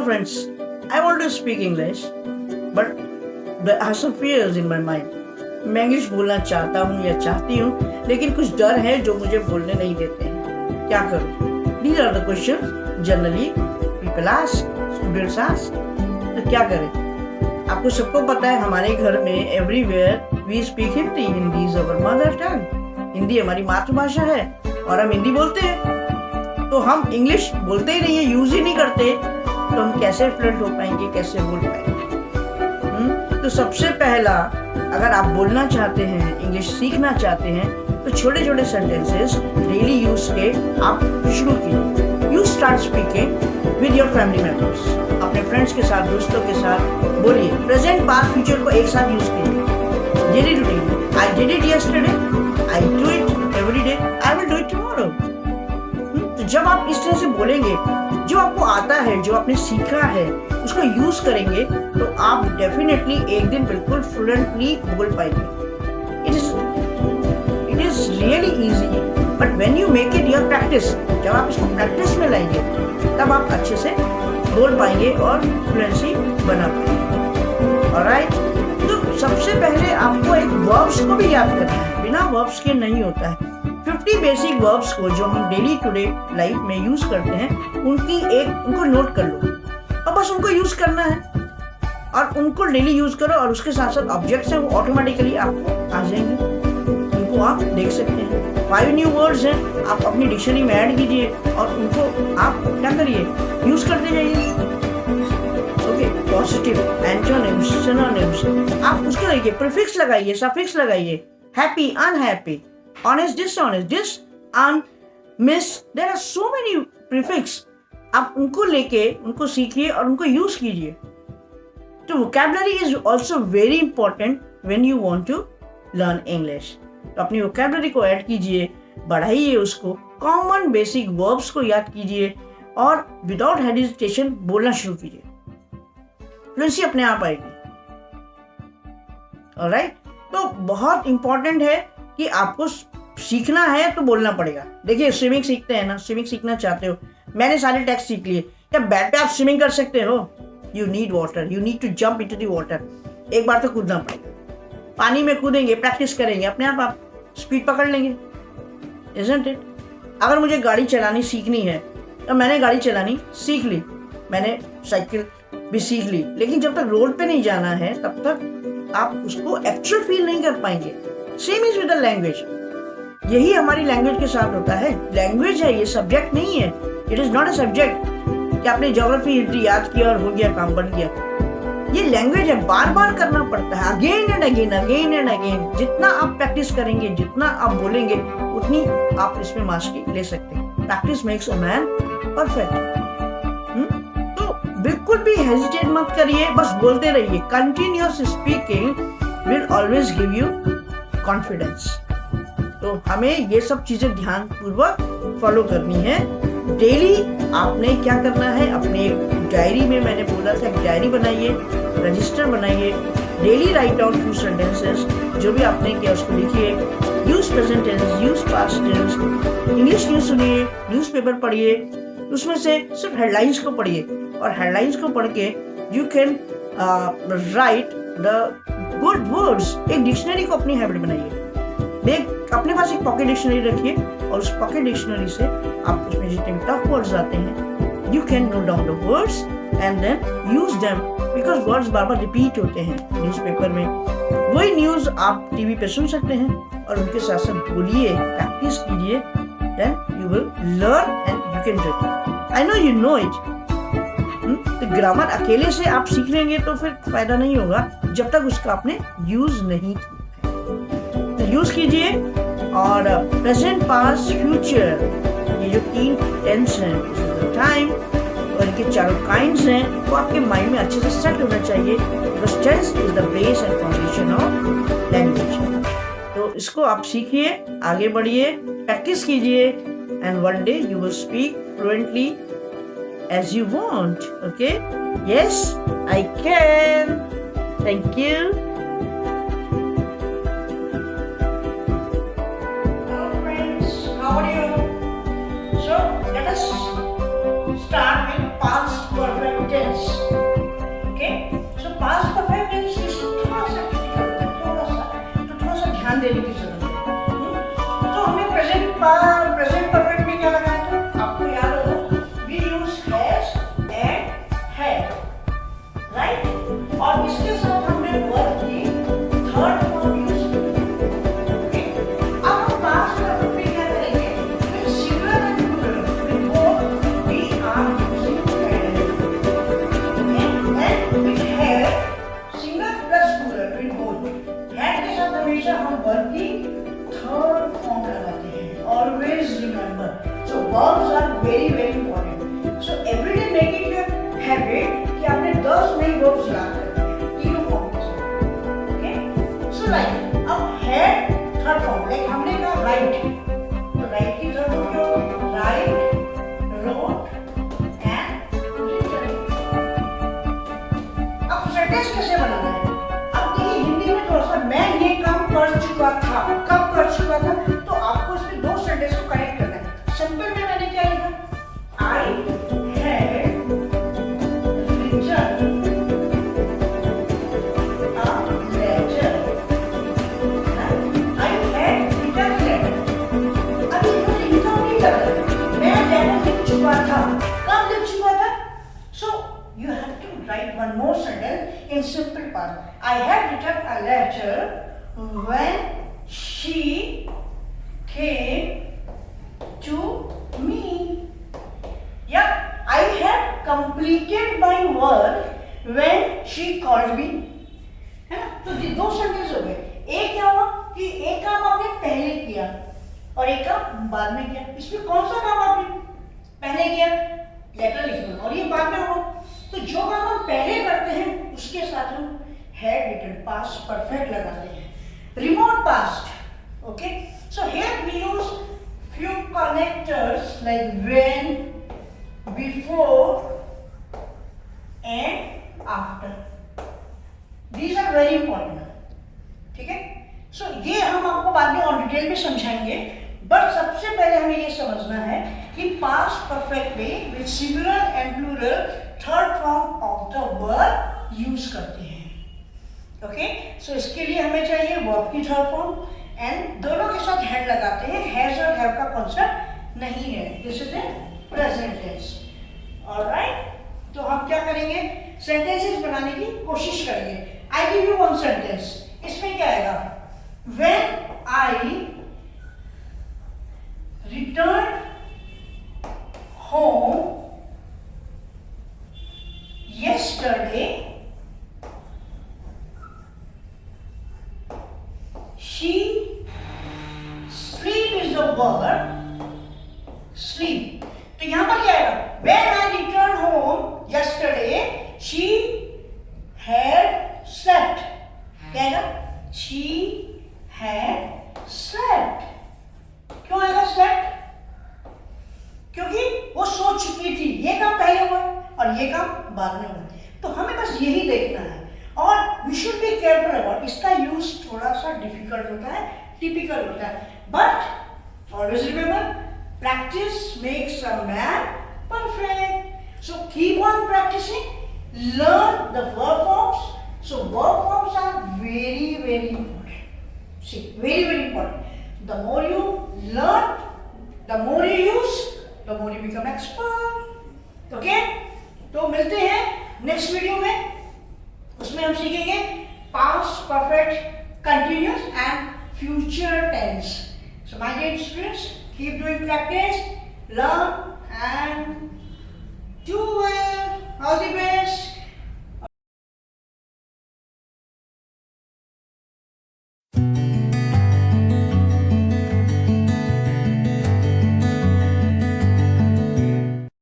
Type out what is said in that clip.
Hello friends, I want to speak English, but there are some fears in my mind. मैं English बोलना चाहता हूँ या चाहती हूँ, लेकिन कुछ डर है जो मुझे बोलने नहीं देते हैं। क्या करूँ? These are the questions generally people ask, students ask. तो क्या करें? आपको सबको पता है हमारे घर में everywhere we speak Hindi. Hindi is our mother tongue. Hindi हमारी मातृभाषा है और हम हिंदी बोलते हैं। तो हम इंग्लिश बोलते ही नहीं है, यूज ही नहीं करते, तो हम कैसे फ्लुएंट हो पाएंगे, कैसे बोल पाएंगे? तो सबसे पहला, अगर आप बोलना चाहते हैं, इंग्लिश सीखना चाहते हैं, तो छोटे छोटे सेंटेंसेस डेली यूज के आप शुरू कीजिए। You start speaking with your family members. अपने फ्रेंड्स के साथ, दोस्तों के साथ बोलिए। प्रेजेंट, पास्ट, फ्यूचर को एक साथ यूज कीजिए। Daily routine, I did it yesterday, I do it every day, I will do it tomorrow. जब आप इस तरह से बोलेंगे, जो आपको आता है, जो आपने सीखा है, उसको यूज करेंगे, तो आप डेफिनेटली एक दिन बिल्कुल फ्लुएंटली बोल पाएंगे। It is really easy, but when you make it your practice, जब आप इसको प्रैक्टिस में लाएंगे, तब आप अच्छे से बोल पाएंगे और फ्लुएंसी बना पाएंगे। ऑलराइट, तो सबसे पहले आपको एक वर्ब्स को भी याद करना है। बिना वर्ब्स के नहीं होता है। 50 बेसिक वर्ब्स को जो हम डेली टुडे लाइफ में यूज करते हैं, उनको नोट कर लो और बस उनको यूज करना है और उनको डेली यूज करो, और उसके साथ साथ ऑब्जेक्ट्स हैं वो ऑटोमेटिकली आपको आ जाएंगे, उनको आप देख सकते हैं। 5 न्यू वर्ड्स हैं, आप अपनी डिक्शनरी में ऐड कीजिए और उनको आप क्या करिए, यूज करते जाइए। ओके, पॉजिटिव, एंटोनिम्स, सिनोनिम्स, आप उसके लगाइए, प्रीफिक्स लगाइए, सफिक्स लगाइए। Happy, unhappy, honest, dishonest, dis, un, miss, there are so many prefix. आप उनको लेके उनको सीखिए और उनको यूज कीजिए। तो vocabulary is also very important when you want to learn English. तो अपनी vocabulary को ऐड कीजिए, बढ़ाइए उसको, कॉमन बेसिक वर्ब्स को याद कीजिए और विदाउट हेजिटेशन बोलना शुरू कीजिए। फ्लुएंसी अपने आप आएगी। ऑलराइट, तो बहुत इंपॉर्टेंट है कि आपको सीखना है तो बोलना पड़ेगा। देखिए, स्विमिंग सीखते हैं ना, स्विमिंग सीखना चाहते हो, मैंने सारे टेक्स्ट सीख लिए। क्या बेड पे आप स्विमिंग कर सकते हो? You need water, you need to jump into the water. एक बार तो कूदना पड़ेगा। पानी में कूदेंगे, प्रैक्टिस करेंगे, अपने आप स्पीड पकड़ लेंगे। Isn't it? अगर मुझे गाड़ी चलानी सीखनी है तो मैंने गाड़ी चलानी सीख ली, मैंने साइकिल भी सीख ली, लेकिन जब तक रोड पे नहीं जाना है तब तक आप उसको एक्चुअल फील नहीं कर पाएंगे। Same is with the language. यही हमारी लैंग्वेज के साथ होता है। लैंग्वेज है, ये सब्जेक्ट नहीं है। It is not a subject कि आपने ज्योग्राफी हिस्ट्री याद किया और हो गया, काम बन गया। ये लैंग्वेज है, बार बार करना पड़ता है, again and again, again and again. जितना आप प्रैक्टिस करेंगे, जितना आप बोलेंगे, उतनी आप इसमें मास्टरी ले सकते हैं। Practice makes a man perfect. तो बिल्कुल भी हेजिटेट मत करिए, बस बोलते रहिए। Continuous speaking will always give you confidence. तो हमें ये सब चीजें ध्यान पूर्वक फॉलो करनी है। डेली आपने क्या करना है, अपने डायरी में, मैंने बोला था, एक डायरी बनाइए, रजिस्टर बनाइए। Daily write out few sentences, जो भी आपने किया उसको लिखिए। Use present tense, use past tense. English news सुनिए, न्यूज़पेपर पढ़िए, उसमें से सिर्फ हेडलाइंस को पढ़िए, और हेडलाइंस को पढ़ के you can write the good words. एक डिक्शनरी को अपनी हैबिट बनाइए। अपने पास एक पॉकेट डिक्शनरी रखिए और उस पॉकेट डिक्शनरी से आप उसमें जितने टफ वर्ड्स आते हैं, you can note down the words and then use them, because words बार बार रिपीट होते हैं न्यूज़पेपर में। वही न्यूज आप टीवी पे सुन सकते हैं और उनके साथ साथ बोलिए, प्रैक्टिस कीजिए, then you will learn and you can do it. I know you know it. तो ग्रामर अकेले से आप सीख लेंगे तो फिर फायदा नहीं होगा जब तक उसका आपने यूज नहीं किया। यूज कीजिए। और प्रेजेंट, पास्ट, फ्यूचर, ये जो 3 टेंस हैं, टाइम और इनके 4 काइंड्स हैं, वो आपके माइंड में अच्छे से सेट होना चाहिए। Because tense is the base and foundation of language. तो इसको आप सीखिए, आगे बढ़िए, प्रैक्टिस कीजिए, and one day you will speak fluently as you want. Okay? Yes, I can. Thank you. Hello friends, how are you? So let us start with past perfect tense. ध्यान देने की जरूरत है। तो हमने प्रेजेंट परफेक्ट में क्या लगाया था, आपको याद होगा, we use has and had, right. और इसके साथ हमने वर्ब की थर्ड फॉर्म यूज की। अब हम पास्ट परफेक्ट में क्या करेंगे, with singular and plural, with both we are using had and with had singular plus plural, with both. Had के साथ हमेशा हम वर्ब की थर्ड फॉर्म लगाते हैं, always remember. So verbs are very very important. So everyday make it your habit कि आपने 10 नए वर्ब्स याद करने हैं तीनों फॉर्म के साथ। ओके, सो लाइक अब हैड थर्ड फॉर्म, लाइक हमने कहा राइट, तो राइट की थर्ड फॉर्म क्या होगी, राइट, रोट एंड रिटन। अब सेंटेंस कैसे बनाना है, अब देखिए हिंदी में थोड़ा सा, मैं ये काम कर चुका था, कब कर चुका था, तो आपको इसमें दो सेंटेंस को कनेक्ट करना है। सिंपल में मैंने क्या लिखा, I had written one more sentence in simple part. I had written a letter when she came to me. Yeah, I had completed my work when she called me. है ना, तो ये दो सेंटेंस हो गए। एक क्या हुआ कि एक काम आपने पहले किया और एक काम बाद में किया। इसमें कौन सा काम आपने पहले किया, लेटर लिखना, और ये बाद में हुआ। तो जो काम हम पहले करते हैं उसके साथ हम हैड रिटन पास्ट परफेक्ट लगाते हैं। Remote past, okay. So here we use few connectors like when, before and after. These are very important. ठीक है, सो ये हम आपको बाद में और डिटेल में समझाएंगे, बट सबसे पहले हमें ये समझना है कि पास्ट परफेक्ट में with singular and plural third form of the verb use करते हैं। ओके, सो इसके लिए हमें चाहिए वर्ब की थर्ड फॉर्म एंड दोनों के साथ हैड लगाते हैं। हैज और हैव का कॉन्सेप्ट नहीं है, this is a present tense. Alright, तो हम क्या करेंगे, सेंटेंसेस बनाने की कोशिश करेंगे। I give you one sentence, इसमें क्या आएगा, when I return home yesterday she, sleep is the verb, sleep। तो यहां पर क्या आएगा, when I returned home yesterday she had slept। क्या आएगा, she had slept। क्यों आएगा slept, क्योंकि वो सो चुकी थी। ये काम पहले हुआ और ये काम बाद में हुआ, तो हमें बस यही देखना है। और we should be careful about, इसका यूज थोड़ा सा डिफिकल्ट होता है, टिपिकल होता है, but always remember practice makes a man perfect. So keep on practicing, learn the verb forms. So verb forms are very very important, see very very important. The more you learn, the more you use, the more you become expert. Okay, तो मिलते हैं next video में, उसमें हम सीखेंगे past perfect, continuous and future tense. So my dear students, keep doing practice, learn and do well, all the best.